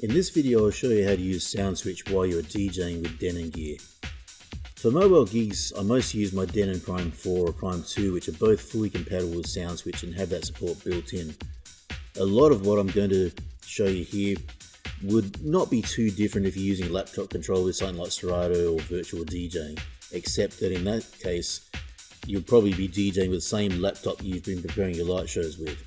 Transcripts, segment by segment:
In this video I'll show you how to use Soundswitch while you're DJing with Denon gear. For mobile gigs I mostly use my Denon Prime 4 or Prime 2, which are both fully compatible with Soundswitch and have that support built in. A lot of what I'm going to show you here would not be too different if you're using a laptop controller with something like Serato or virtual DJing, except that in that case you'll probably be DJing with the same laptop you've been preparing your light shows with.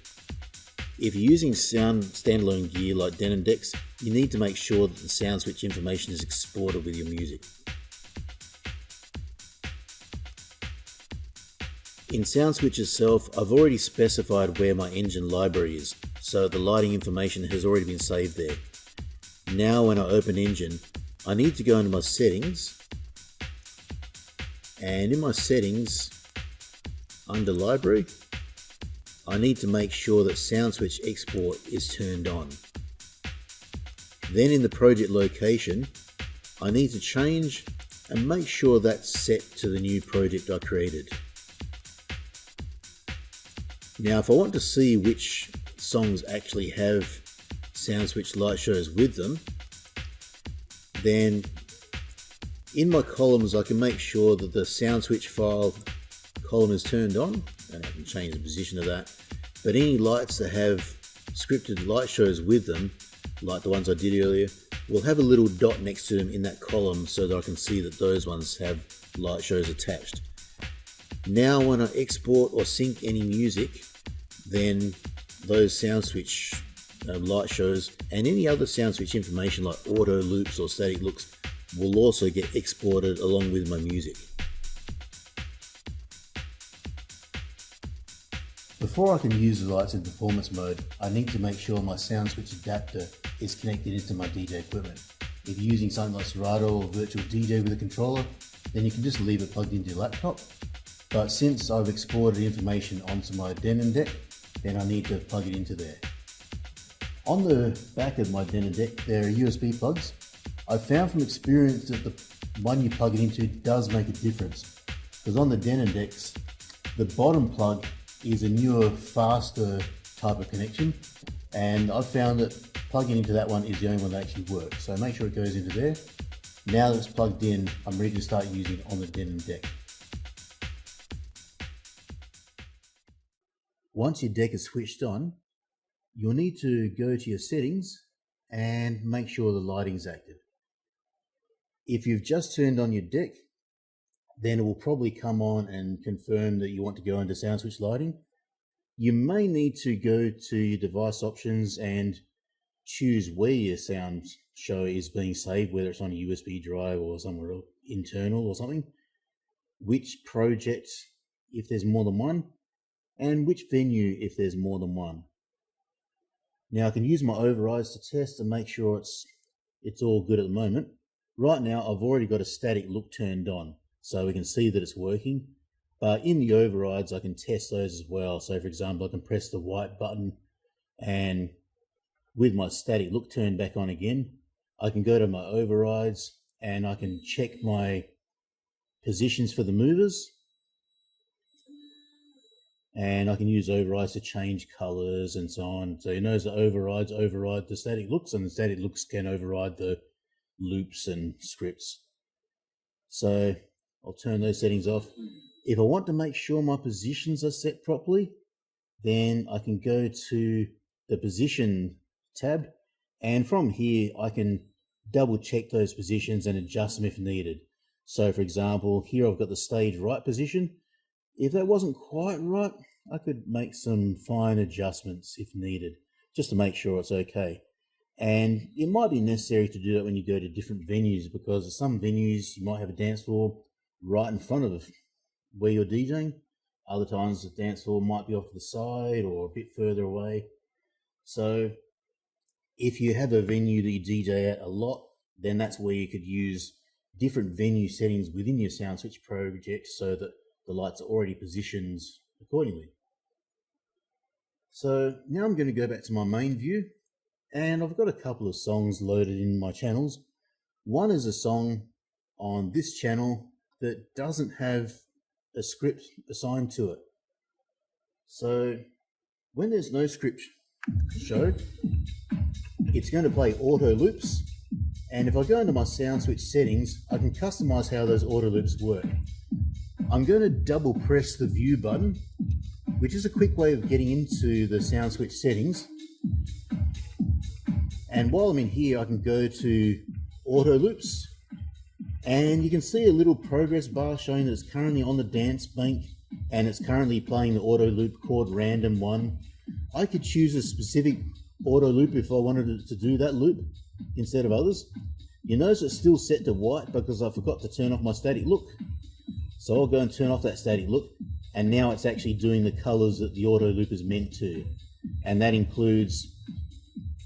If you're using standalone gear like Denon decks, you need to make sure that the Soundswitch information is exported with your music. In Soundswitch itself, I've already specified where my engine library is, so the lighting information has already been saved there. Now when I open engine, I need to go into my settings, and in my settings, under library, I need to make sure that Soundswitch export is turned on. Then in the project location, I need to change and make sure that's set to the new project I created. Now if I want to see which songs actually have Soundswitch light shows with them, then in my columns I can make sure that the Soundswitch file column is turned on, and I can change the position of that. But any lights that have scripted light shows with them, like the ones I did earlier, will have a little dot next to them in that column so that I can see that those ones have light shows attached. Now when I export or sync any music, then those Soundswitch light shows and any other Soundswitch information like AutoLoops or static looks will also get exported along with my music. Before I can use the lights in performance mode, I need to make sure my Soundswitch adapter is connected into my DJ equipment. If you're using something like Serato or virtual DJ with a controller, then you can just leave it plugged into your laptop. But since I've exported information onto my Denon deck, then I need to plug it into there. On the back of my Denon deck, there are USB plugs. I've found from experience that the one you plug it into does make a difference, because on the Denon decks, the bottom plug is a newer, faster type of connection, and I've found that plugging into that one is the only one that actually works. So make sure it goes into there. Now that it's plugged in, I'm ready to start using it on the Denon deck. Once your deck is switched on, you'll need to go to your settings and make sure the lighting is active. If you've just turned on your deck, then it will probably come on and confirm that you want to go into Soundswitch lighting. You may need to go to your device options and choose where your sound show is being saved, whether it's on a USB drive or somewhere else, internal or something, which project if there's more than one, and which venue if there's more than one. Now I can use my overrides to test and make sure it's all good at the moment. Right now I've already got a static look turned on, so we can see that it's working. But in the overrides, I can test those as well. So for example, I can press the white button, and with my static look turned back on again, I can go to my overrides and I can check my positions for the movers. And I can use overrides to change colors and so on. So you notice the overrides override the static looks, and the static looks can override the loops and scripts. So I'll turn those settings off. If I want to make sure my positions are set properly, then I can go to the position tab, and from here I can double check those positions and adjust them if needed. So for example, here I've got the stage right position. If that wasn't quite right, I could make some fine adjustments if needed, just to make sure it's okay. And it might be necessary to do that when you go to different venues, because at some venues you might have a dance floor right in front of where you're DJing. Other times the dance floor might be off to the side or a bit further away. So if you have a venue that you DJ at a lot, then that's where you could use different venue settings within your Soundswitch project so that the lights are already positioned accordingly. So now I'm going to go back to my main view, and I've got a couple of songs loaded in my channels. One is a song on this channel that doesn't have a script assigned to it. So when there's no script showed, it's going to play auto loops. And if I go into my Soundswitch settings, I can customize how those auto loops work. I'm going to double press the view button, which is a quick way of getting into the Soundswitch settings. And while I'm in here, I can go to auto loops, and you can see a little progress bar showing that it's currently on the dance bank and it's currently playing the auto loop called random 1. I could choose a specific auto loop if I wanted it to do that loop instead of others. You notice it's still set to white because I forgot to turn off my static look. So I'll go and turn off that static look, and now it's actually doing the colors that the auto loop is meant to. And that includes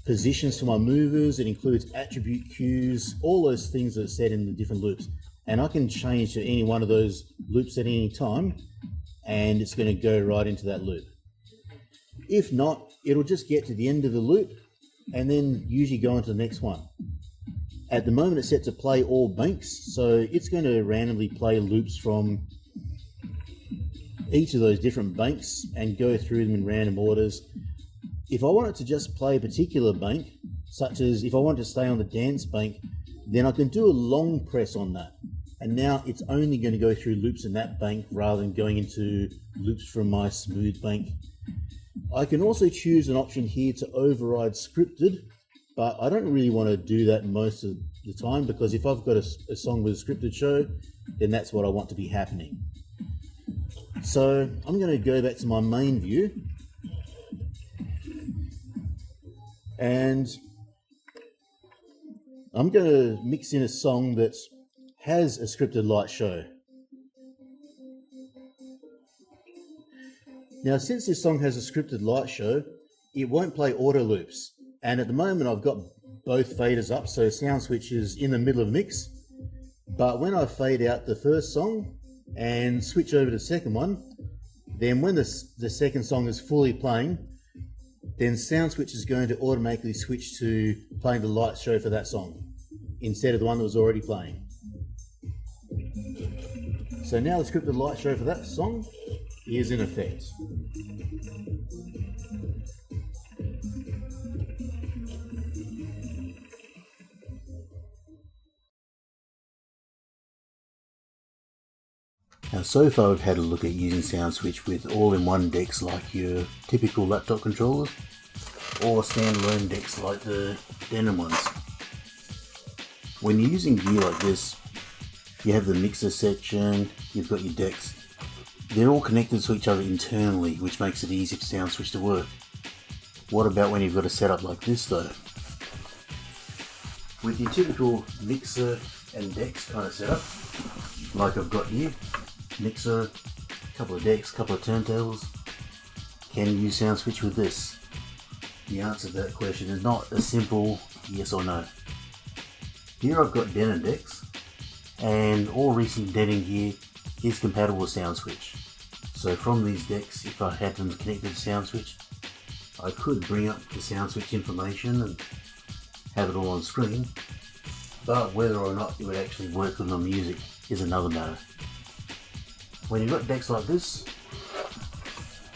positions for my movers, it includes attribute cues, all those things that are set in the different loops. And I can change to any one of those loops at any time, and it's going to go right into that loop. If not, it'll just get to the end of the loop and then usually go on to the next one. At the moment it's set to play all banks, so it's going to randomly play loops from each of those different banks and go through them in random orders. If I want it to just play a particular bank, such as if I want to stay on the dance bank, then I can do a long press on that. And now it's only going to go through loops in that bank rather than going into loops from my smooth bank. I can also choose an option here to override scripted, but I don't really want to do that most of the time, because if I've got a song with a scripted show, then that's what I want to be happening. So I'm going to go back to my main view, and I'm going to mix in a song that has a scripted light show. Now, since this song has a scripted light show, it won't play auto loops. And at the moment I've got both faders up, so Soundswitch is in the middle of the mix. But when I fade out the first song and switch over to the second one, then when the second song is fully playing, then Soundswitch is going to automatically switch to playing the light show for that song instead of the one that was already playing. So now the scripted light show for that song is in effect. Now, so far we've had a look at using Soundswitch with all-in-one decks like your typical laptop controllers, or standalone decks like the denim ones. When you're using gear like this, you have the mixer section, you've got your decks. They're all connected to each other internally, which makes it easy for Soundswitch to work. What about when you've got a setup like this though? With your typical mixer and decks kind of setup, like I've got here, mixer, a couple of decks, a couple of turntables, can you use Soundswitch with this? The answer to that question is not a simple yes or no. Here I've got denim decks, and all recent denim gear is compatible with Soundswitch. So from these decks, if I had them connected to Soundswitch, I could bring up the Soundswitch information and have it all on screen, but whether or not it would actually work with my music is another matter. When you've got decks like this,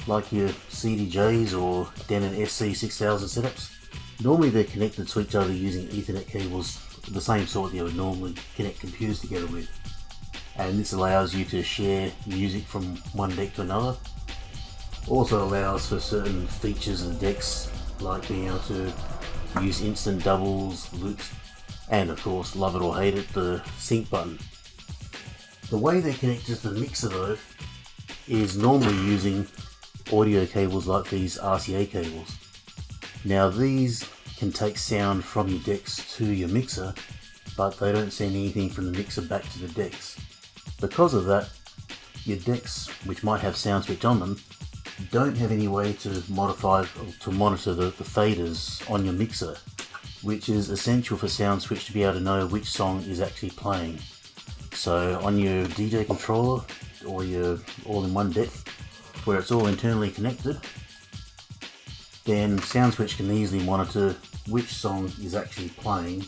like your CDJs or Denon SC6000 setups, normally they're connected to each other using Ethernet cables, the same sort you would normally connect computers together with. And this allows you to share music from one deck to another. Also allows for certain features of the decks, like being able to use instant doubles, loops, and of course, love it or hate it, the sync button. The way they're connected to the mixer though is normally using audio cables like these RCA cables. Now these can take sound from your decks to your mixer, but they don't send anything from the mixer back to the decks. Because of that, your decks, which might have Soundswitch on them, don't have any way to modify or to monitor the faders on your mixer, which is essential for Soundswitch to be able to know which song is actually playing. So on your DJ controller or your all-in-one deck, where it's all internally connected, then Soundswitch can easily monitor which song is actually playing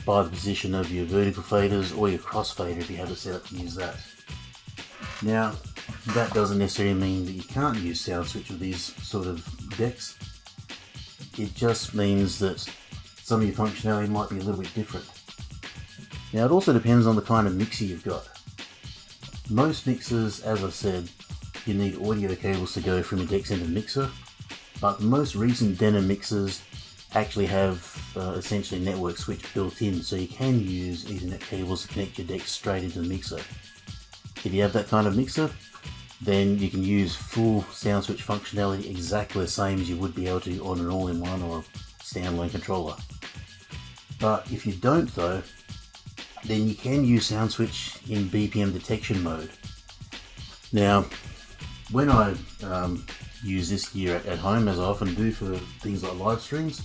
by the position of your vertical faders or your crossfader if you have it set up to use that. Now, that doesn't necessarily mean that you can't use Soundswitch with these sort of decks. It just means that some of your functionality might be a little bit different. Now it also depends on the kind of mixer you've got. Most mixers, as I said, you need audio cables to go from your deck center mixer, but most recent Denon mixers actually have essentially network switch built in, so you can use Ethernet cables to connect your deck straight into the mixer. If you have that kind of mixer, then you can use full Soundswitch functionality exactly the same as you would be able to on an all-in-one or standalone controller. But if you don't though, then you can use Soundswitch in BPM detection mode. Now, when I use this gear at home, as I often do for things like live streams,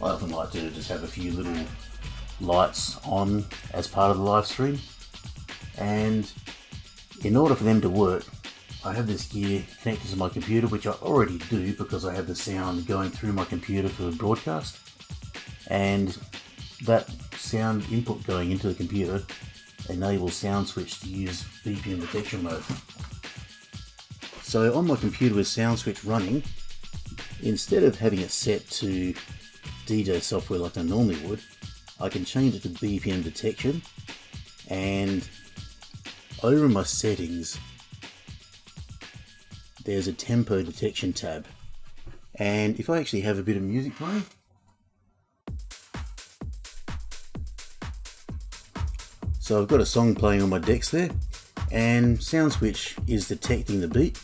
I often like to just have a few little lights on as part of the live stream, and in order for them to work, I have this gear connected to my computer, which I already do because I have the sound going through my computer for the broadcast, and that sound input going into the computer enables Soundswitch to use BPM detection mode. So on my computer with Soundswitch running, instead of having it set to DJ software like I normally would, I can change it to BPM detection, and over my settings there's a tempo detection tab, and if I actually have a bit of music playing, so I've got a song playing on my decks there, and Soundswitch is detecting the beat.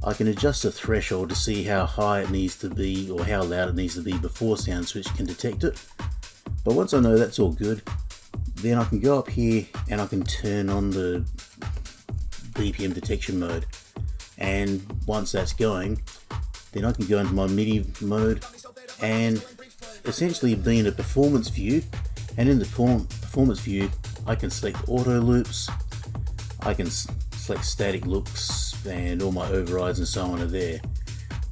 I can adjust the threshold to see how high it needs to be or how loud it needs to be before Soundswitch can detect it. But once I know that's all good, then I can go up here and I can turn on the BPM detection mode. And once that's going, then I can go into my MIDI mode and essentially be in a performance view. And in the performance view, I can select AutoLoops, I can select static looks, and all my overrides and so on are there.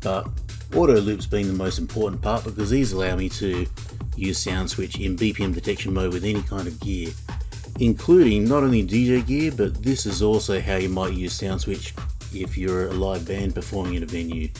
But AutoLoops being the most important part, because these allow me to use Soundswitch in BPM detection mode with any kind of gear, including not only DJ gear, but this is also how you might use Soundswitch if you're a live band performing in a venue.